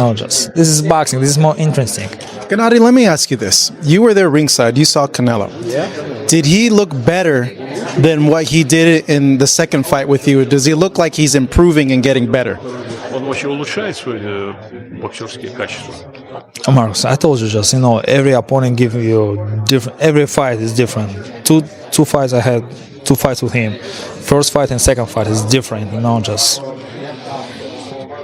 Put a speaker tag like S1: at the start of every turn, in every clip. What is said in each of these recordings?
S1: No, just this is boxing. This is more interesting.
S2: Gennady, let me ask you this. You were there ringside. You saw Canelo.
S3: Yeah.
S2: Did he look better than what he did in the second fight with you? Does he look like he's improving and getting better?
S4: Он вообще улучшает свои боксерские качества.
S1: Marcus, I told you just, every opponent give you different. Every fight is different. Two fights I had, 2 fights with him. First fight and second fight is different. Just.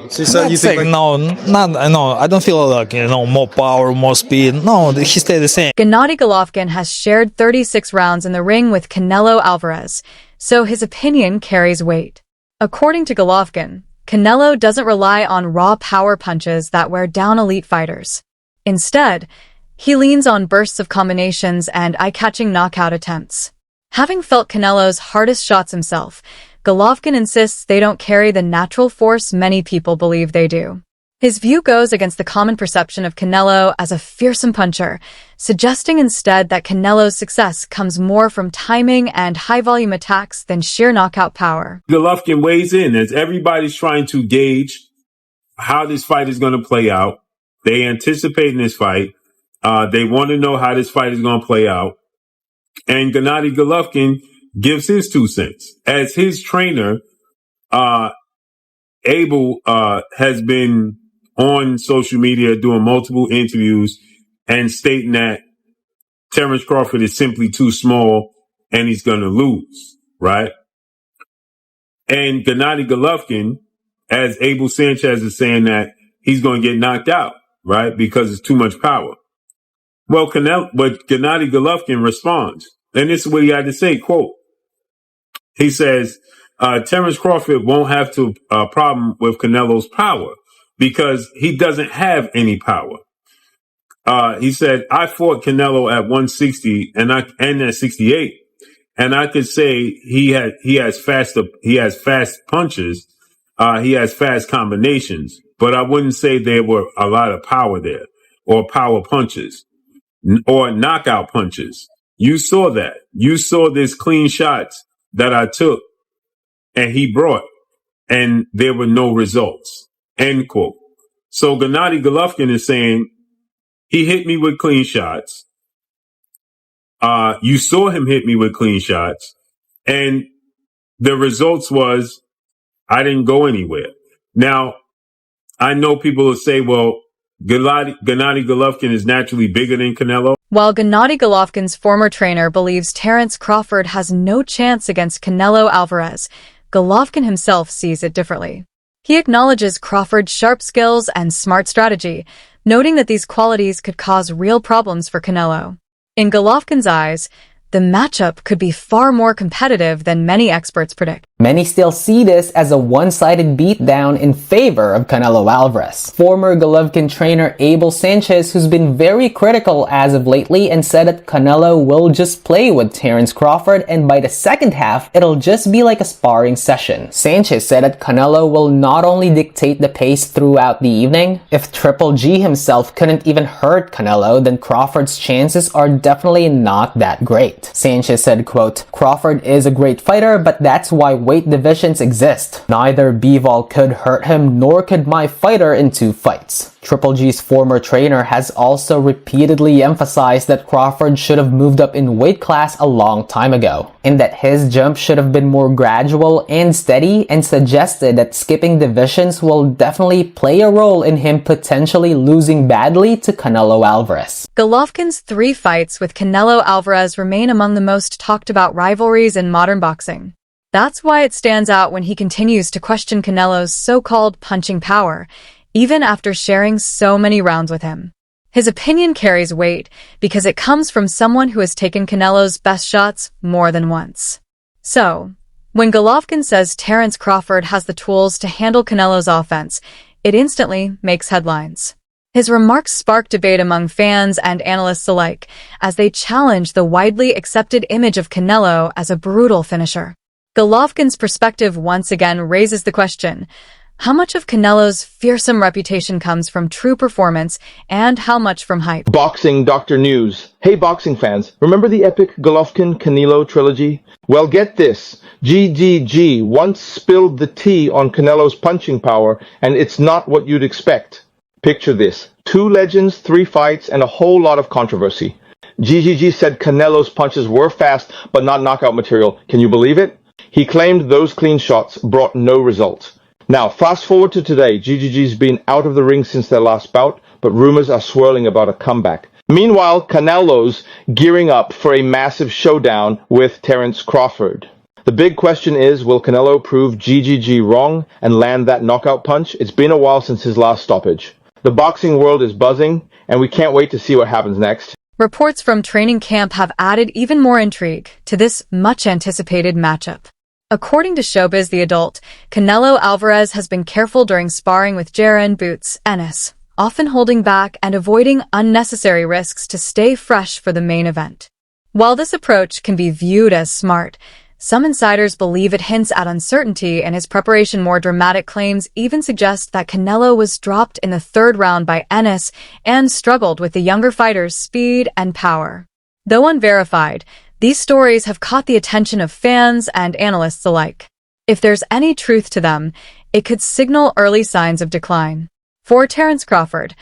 S2: So you think
S1: I don't feel like more power, more speed. No, he stayed the same.
S5: Gennady Golovkin has shared 36 rounds in the ring with Canelo Alvarez, so his opinion carries weight. According to Golovkin, Canelo doesn't rely on raw power punches that wear down elite fighters. Instead, he leans on bursts of combinations and eye-catching knockout attempts. Having felt Canelo's hardest shots himself, Golovkin insists they don't carry the natural force many people believe they do. His view goes against the common perception of Canelo as a fearsome puncher, suggesting instead that Canelo's success comes more from timing and high-volume attacks than sheer knockout power.
S6: Golovkin weighs in as everybody's trying to gauge how this fight is going to play out. They anticipate this fight. They want to know how this fight is going to play out. And Gennady Golovkin gives his 2 cents. As his trainer, Abel has been on social media doing multiple interviews and stating that Terence Crawford is simply too small and he's going to lose, right? And Gennady Golovkin, as Abel Sanchez is saying that he's going to get knocked out, right? Because it's too much power. Well, but Gennady Golovkin responds, and this is what he had to say, quote, he says, Terence Crawford won't have a problem with Canelo's power because he doesn't have any power. He said, I fought Canelo at 160 and at 68, and I could say he has fast punches, he has fast combinations, but I wouldn't say there were a lot of power there, or power punches, or knockout punches. You saw that. You saw this clean shots that I took and he brought, and there were no results, end quote. So Gennady Golovkin is saying he hit me with clean shots. You saw him hit me with clean shots, and the results was I didn't go anywhere. Now, I know people will say, well, Gennady Golovkin is naturally bigger than Canelo.
S5: While Gennady Golovkin's former trainer believes Terence Crawford has no chance against Canelo Alvarez, Golovkin himself sees it differently. He acknowledges Crawford's sharp skills and smart strategy, noting that these qualities could cause real problems for Canelo. In Golovkin's eyes, the matchup could be far more competitive than many experts predict.
S3: Many still see this as a one-sided beatdown in favor of Canelo Alvarez. Former Golovkin trainer Abel Sanchez, who's been very critical as of lately and said that Canelo will just play with Terence Crawford and by the second half, it'll just be like a sparring session. Sanchez said that Canelo will not only dictate the pace throughout the evening, if Triple G himself couldn't even hurt Canelo, then Crawford's chances are definitely not that great. Sanchez said, quote, Crawford is a great fighter, but that's why weight divisions exist. Neither Bivol could hurt him, nor could my fighter in 2 fights. Triple G's former trainer has also repeatedly emphasized that Crawford should have moved up in weight class a long time ago, and that his jump should have been more gradual and steady, and suggested that skipping divisions will definitely play a role in him potentially losing badly to Canelo Alvarez.
S5: Golovkin's 3 fights with Canelo Alvarez remain among the most talked about rivalries in modern boxing. That's why it stands out when he continues to question Canelo's so-called punching power, even after sharing so many rounds with him. His opinion carries weight because it comes from someone who has taken Canelo's best shots more than once. So, when Golovkin says Terence Crawford has the tools to handle Canelo's offense, it instantly makes headlines. His remarks spark debate among fans and analysts alike as they challenge the widely accepted image of Canelo as a brutal finisher. Golovkin's perspective once again raises the question, how much of Canelo's fearsome reputation comes from true performance and how much from hype?
S7: Boxing Dr. News. Hey boxing fans, remember the epic Golovkin-Canelo trilogy? Well, get this. GGG once spilled the tea on Canelo's punching power, and it's not what you'd expect. Picture this. 2 legends, 3 fights, and a whole lot of controversy. GGG said Canelo's punches were fast, but not knockout material. Can you believe it? He claimed those clean shots brought no results. Now, fast forward to today. GGG's been out of the ring since their last bout, but rumors are swirling about a comeback. Meanwhile, Canelo's gearing up for a massive showdown with Terence Crawford. The big question is, will Canelo prove GGG wrong and land that knockout punch? It's been a while since his last stoppage. The boxing world is buzzing, and we can't wait to see what happens next.
S5: Reports from training camp have added even more intrigue to this much-anticipated matchup. According to Showbiz The Adult, Canelo Alvarez has been careful during sparring with Jaron "Boots" Ennis, often holding back and avoiding unnecessary risks to stay fresh for the main event. While this approach can be viewed as smart, some insiders believe it hints at uncertainty, and his preparation. More dramatic claims even suggest that Canelo was dropped in the 3rd round by Ennis and struggled with the younger fighter's speed and power. Though unverified, these stories have caught the attention of fans and analysts alike. If there's any truth to them, it could signal early signs of decline. For Terence Crawford,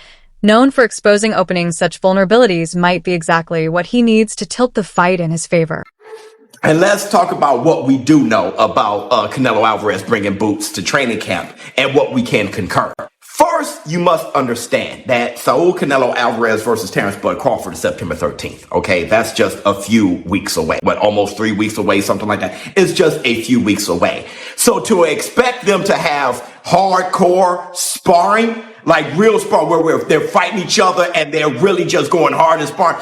S5: known for exposing openings, such vulnerabilities might be exactly what he needs to tilt the fight in his favor.
S8: And let's talk about what we do know about Canelo Alvarez bringing Boots to training camp and what we can concur. First, you must understand that Saul Canelo Alvarez versus Terence Bud Crawford is September 13th. Okay, that's just a few weeks away. Almost 3 weeks away, something like that. It's just a few weeks away. So to expect them to have hardcore sparring, like real sparring, where they're fighting each other and they're really just going hard and sparring,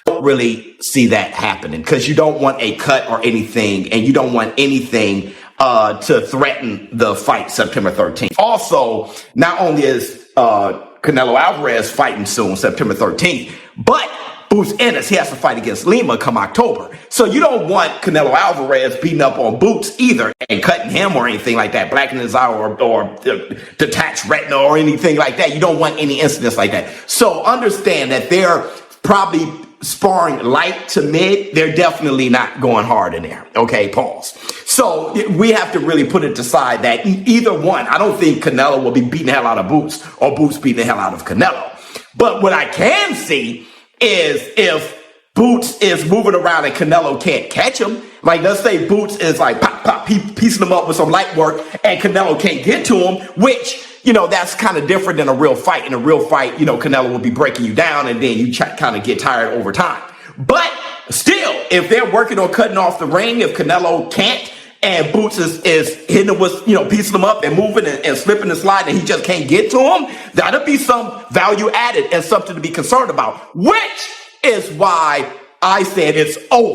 S8: I don't really see that happening, because you don't want a cut or anything, and you don't want anything to threaten the fight September 13th. Also, not only is Canelo Alvarez fighting soon, September 13th, but Boots Ennis, he has to fight against Lima come October. So you don't want Canelo Alvarez beating up on Boots either and cutting him or anything like that, blackening his eye or detached retina or anything like that. You don't want any incidents like that. So understand that they're probably sparring light to mid. They're definitely not going hard in there. Okay, pause. So we have to really put it to side that either one, I don't think Canelo will be beating the hell out of Boots or Boots beating the hell out of Canelo. But what I can see is if Boots is moving around and Canelo can't catch him, like let's say Boots is like pop, pop, piecing him up with some light work and Canelo can't get to him, which, you know, that's kind of different than a real fight. In a real fight, you know, Canelo will be breaking you down and then you kind of get tired over time. But still, if they're working on cutting off the ring, if Canelo can't and Boots is hitting him with, you know, piecing him up and moving and slipping and sliding and he just can't get to him, that'll be some value added and something to be concerned about, which is why I said it's over.